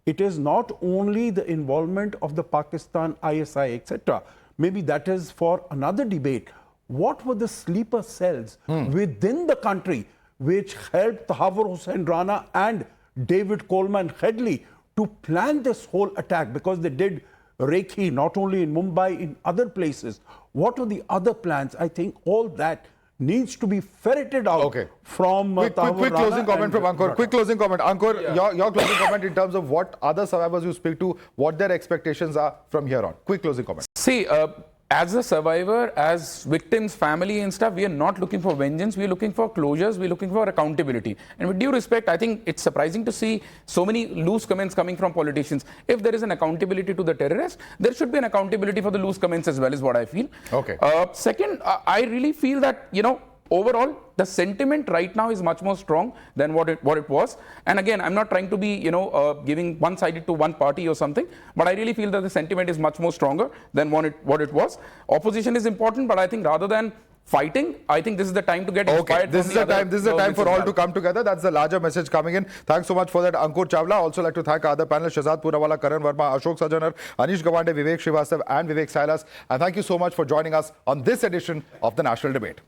it is not only the involvement of the Pakistan ISI, etc. Maybe that is for another debate. What were the sleeper cells within the country which helped Tahawwur Rana and David Coleman Headley to plan this whole attack? Because they did Rekhi not only in Mumbai, in other places. What are the other plans? I think all that needs to be ferreted out from quick closing comment from Ankur. Quick closing comment. Ankur, your closing comment in terms of what other survivors you speak to, what their expectations are from here on. Quick closing comment. See, as a survivor, as victims, family and stuff, we are not looking for vengeance. We are looking for closures. We are looking for accountability. And with due respect, I think it's surprising to see so many loose comments coming from politicians. If there is an accountability to the terrorists, there should be an accountability for the loose comments as well, is what I feel. Okay. Second, I really feel that, overall, the sentiment right now is much more strong than what it was. And again, I'm not trying to be, giving one-sided to one party or something, but I really feel that the sentiment is much more stronger than what it was. Opposition is important, but I think rather than fighting, I think this is the time to get inspired. This is the time for all to come together. That's the larger message coming in. Thanks so much for that, Ankur Chawla. Also like to thank our other panelists, Shahzad Poonawala, Karan Verma, Ashok Sajanar, Anish Gawande, Vivek Srivastav and Vivek Sailas. And thank you so much for joining us on this edition of the National Debate.